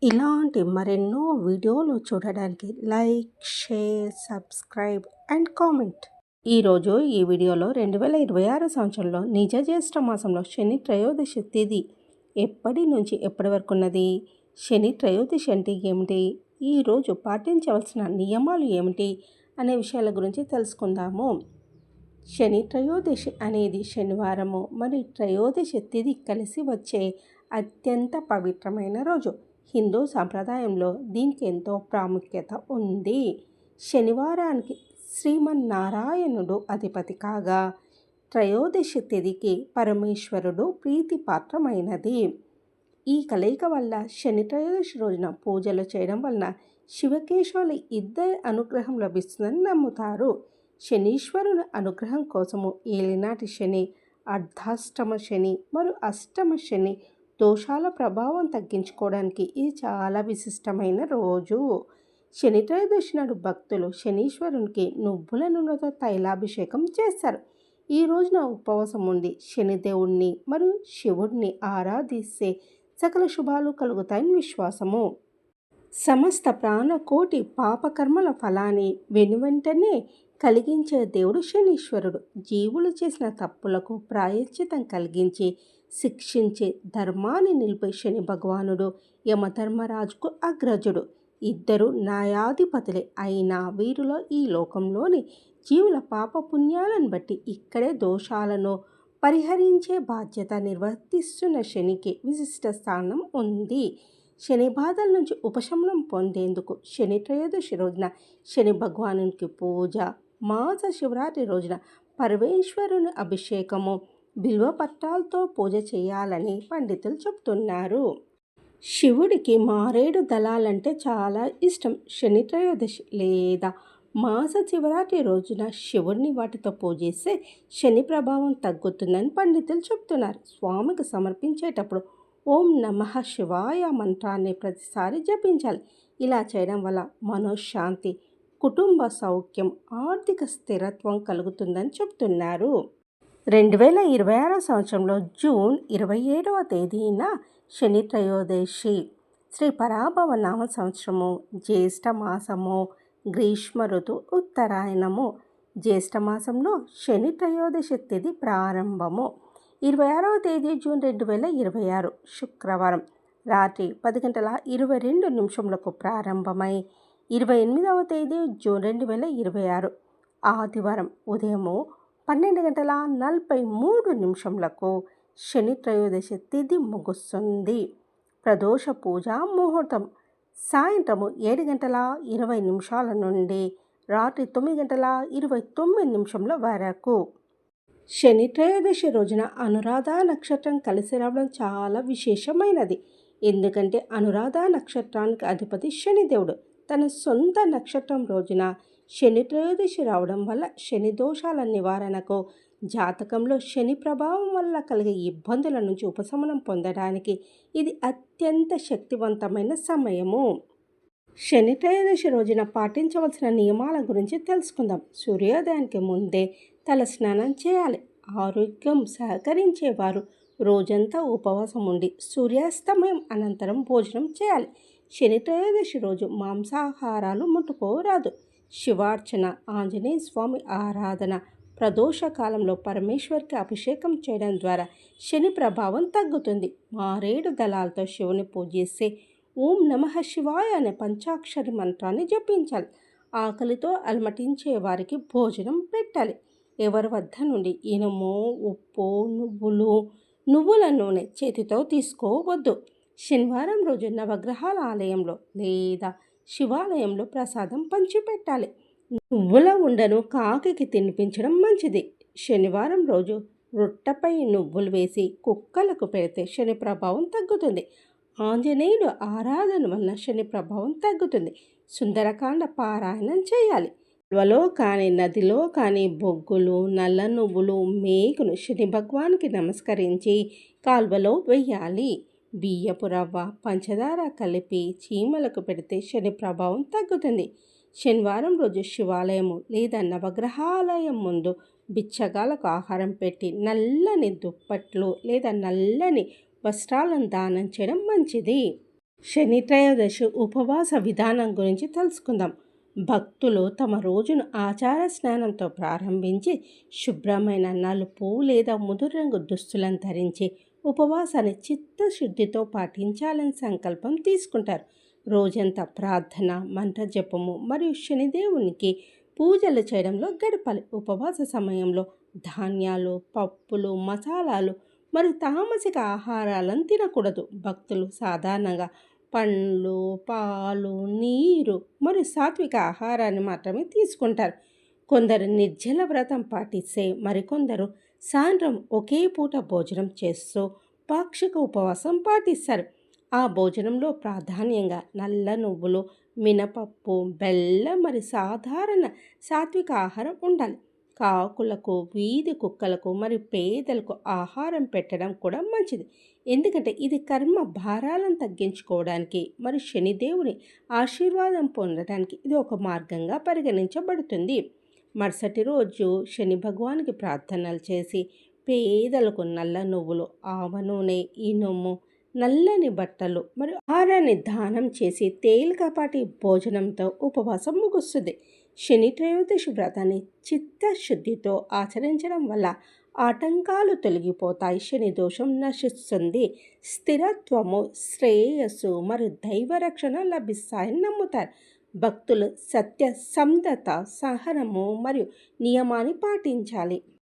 ఇలాంటి మరెన్నో వీడియోలు చూడడానికి like, share, subscribe and comment. ఈరోజు ఈ వీడియోలో 2026 సంవత్సరంలో నిజ జ్యేష్ఠ మాసంలో శని త్రయోదశి తిథి ఎప్పటి నుంచి ఎప్పటి వరకు ఉన్నది, శని త్రయోదశి అంటే ఏమిటి, ఈరోజు పాటించవలసిన నియమాలు ఏమిటి అనే విషయాల గురించి తెలుసుకుందాము. శని త్రయోదశి అనేది శనివారము మరి త్రయోదశి తిథి కలిసి వచ్చే అత్యంత పవిత్రమైన రోజు. హిందూ సాంప్రదాయంలో దీనికి ఎంతో ప్రాముఖ్యత ఉంది. శనివారానికి శ్రీమన్నారాయణుడు అధిపతి కాగా త్రయోదశి తిథికి పరమేశ్వరుడు ప్రీతిపాత్రమైనది. ఈ కలయిక వల్ల శని త్రయోదశి రోజున పూజలు చేయడం వలన శివకేశవుల ఇద్దరి అనుగ్రహం లభిస్తుందని నమ్ముతారు. శనీశ్వరుని అనుగ్రహం కోసము ఏలినాటి శని, అర్ధాష్టమ శని మరియు అష్టమ శని దోషాల ప్రభావం తగ్గించుకోవడానికి ఇది చాలా విశిష్టమైన రోజు. శని త్రయోదశి నాడు భక్తులు శనీశ్వరునికి నువ్వుల నూనెతో తైలాభిషేకం చేస్తారు. ఈ రోజున ఉపవాసం ఉండి శనిదేవుణ్ణి మరియు శివుడిని ఆరాధిస్తే సకల శుభాలు కలుగుతాయని విశ్వాసము. సమస్త ప్రాణకోటి పాపకర్మల ఫలాన్ని వెనువెంటనే కలిగించే దేవుడు శనీశ్వరుడు. జీవులు చేసిన తప్పులకు ప్రాయశ్చితం కలిగించి శిక్షించే ధర్మాన్ని నిలిపే శని భగవానుడు యమధర్మరాజుకు అగ్రజుడు. ఇద్దరు న్యాయాధిపతులే అయినా వీరిలో ఈ లోకంలోని జీవుల పాపపుణ్యాలను బట్టి ఇక్కడే దోషాలను పరిహరించే బాధ్యత నిర్వర్తిస్తున్న శనికి విశిష్ట స్థానం ఉంది. శని బాధల నుంచి ఉపశమనం పొందేందుకు శని త్రయోదశి రోజున శని భగవానునికి పూజ, మాస శివరాత్రి రోజున పరమేశ్వరుని అభిషేకము, బిల్వపత్రాలతో పూజ చేయాలని పండితులు చెబుతున్నారు. శివుడికి మారేడు దళాలంటే చాలా ఇష్టం. శని త్రయోదశి లేదా మాస శివరాత్రి రోజున శివుడిని వాటితో పూజిస్తే శని ప్రభావం తగ్గుతుందని పండితులు చెబుతున్నారు. స్వామికి సమర్పించేటప్పుడు ఓం నమః శివాయ మంత్రాన్ని ప్రతిసారి జపించాలి. ఇలా చేయడం వల్ల మనోశాంతి, కుటుంబ సౌఖ్యం, ఆర్థిక స్థిరత్వం కలుగుతుందని చెబుతున్నారు. 2026 సంవత్సరంలో జూన్ 27వ తేదీన శని త్రయోదశి. శ్రీ పరాభవ నామ సంవత్సరము, జ్యేష్ఠ మాసము, గ్రీష్మ ఋతు ఉత్తరాయణము. జ్యేష్ఠ మాసంలో శని త్రయోదశి తిథి ప్రారంభము 26వ తేదీ జూన్ 2026 శుక్రవారం రాత్రి 10:22 ప్రారంభమై 28వ తేదీ జూన్ 2026 ఆదివారం ఉదయము 12:43 శని త్రయోదశి తిథి ముగుస్తుంది. ప్రదోష పూజా ముహూర్తం సాయంత్రము 7:20 నుండి రాత్రి 9:29 వరకు. శని త్రయోదశి రోజున అనురాధ నక్షత్రం కలిసి రావడం చాలా విశేషమైనది. ఎందుకంటే అనురాధ నక్షత్రానికి అధిపతి శనిదేవుడు. తన సొంత నక్షత్రం రోజున శని త్రయోదశి రావడం వల్ల శని దోషాల నివారణకు, జాతకంలో శని ప్రభావం వల్ల కలిగే ఇబ్బందుల నుంచి ఉపశమనం పొందడానికి ఇది అత్యంత శక్తివంతమైన సమయము. శని త్రయోదశి రోజున పాటించవలసిన నియమాల గురించి తెలుసుకుందాం. సూర్యోదయానికి ముందే తల స్నానం చేయాలి. ఆరోగ్యం సహకరించేవారు రోజంతా ఉపవాసం ఉండి సూర్యాస్తమయం అనంతరం భోజనం చేయాలి. శని త్రయోదశి రోజు మాంసాహారాలు ముట్టుకోరాదు. శివార్చన, ఆంజనేయ స్వామి ఆరాధన, ప్రదోష కాలంలో పరమేశ్వరికి అభిషేకం చేయడం ద్వారా శని ప్రభావం తగ్గుతుంది. మారేడు దళాలతో శివుని పూజిస్తే ఓం నమః శివాయ అనే పంచాక్షరి మంత్రాన్ని జపించాలి. ఆకలితో అలమటించే వారికి భోజనం పెట్టాలి. ఎవరి వద్ద నుండి ఇనుము, ఉప్పు, నువ్వుల నూనె చేతితో తీసుకోవద్దు. శనివారం రోజు నవగ్రహాల ఆలయంలో లేదా శివాలయంలో ప్రసాదం పంచిపెట్టాలి. నువ్వుల ఉండను కాకికి తినిపించడం మంచిది. శనివారం రోజు రొట్టెపై నువ్వులు వేసి కుక్కలకు పెడితే శని ప్రభావం తగ్గుతుంది. ఆంజనేయుడు ఆరాధన వలన శని ప్రభావం తగ్గుతుంది. సుందరకాండ పారాయణం చేయాలి. కాలువలో కానీ నదిలో కానీ బొగ్గులు, నల్ల నువ్వులు, మేకును శని భగవానికి నమస్కరించి కాలువలో వేయాలి. బియ్యపు రవ్వ, పంచదార కలిపి చీమలకు పెడితే శని ప్రభావం తగ్గుతుంది. శనివారం రోజు శివాలయము లేదా నవగ్రహాలయం ముందు బిచ్చగాలకు ఆహారం పెట్టి నల్లని దుప్పట్లు లేదా నల్లని వస్త్రాలను దానం చేయడం మంచిది. శని త్రయోదశి ఉపవాస విధానం గురించి తెలుసుకుందాం. భక్తులు తమ రోజును ఆచార స్నానంతో ప్రారంభించి శుభ్రమైన నలుపు లేదా ముదురు రంగు దుస్తులను ధరించి ఉపవాసాన్ని చిత్తశుద్ధితో పాటించాలని సంకల్పం తీసుకుంటారు. రోజంతా ప్రార్థన, మంత్ర జపము మరియు శనిదేవునికి పూజలు చేయడంలో గడపాలి. ఉపవాస సమయంలో ధాన్యాలు, పప్పులు, మసాలాలు మరియు తామసిక ఆహారాలను తినకూడదు. భక్తులు సాధారణంగా పండ్లు, పాలు, నీరు మరియు సాత్విక ఆహారాన్ని మాత్రమే తీసుకుంటారు. కొందరు నిర్జల వ్రతం పాటిస్తే మరికొందరు సాయంత్రం ఒకే పూట భోజనం చేస్తూ పాక్షిక ఉపవాసం పాటిస్తారు. ఆ భోజనంలో ప్రాధాన్యంగా నల్ల నువ్వులు, మినపప్పు, బెల్లం మరియు సాధారణ సాత్విక ఆహారం ఉండాలి. కాకులకు, వీధి కుక్కలకు మరియు పేదలకు ఆహారం పెట్టడం కూడా మంచిది. ఎందుకంటే ఇది కర్మ భారాలను తగ్గించుకోవడానికి మరియు శనిదేవుని ఆశీర్వాదం పొందడానికి ఇది ఒక మార్గంగా పరిగణించబడుతుంది. మరుసటి రోజు శని భగవానికి ప్రార్థనలు చేసి పేదలకు నల్ల నువ్వులు, ఆవ నూనె, ఇనుము, నల్లని బట్టలు మరియు ఆహారాన్ని దానం చేసి తేలికపాటి భోజనంతో ఉపవాసం ముగుస్తుంది. శని త్రయోదశి వ్రతాన్ని చిత్తశుద్ధితో ఆచరించడం వల్ల ఆటంకాలు తొలగిపోతాయి, శని దోషం నశిస్తుంది, స్థిరత్వము, శ్రేయస్సు మరియు దైవరక్షణ లభిస్తాయని నమ్ముతారు. భక్తులు సత్యసంధత, సహనము మరియు నియమాన్ని పాటించాలి.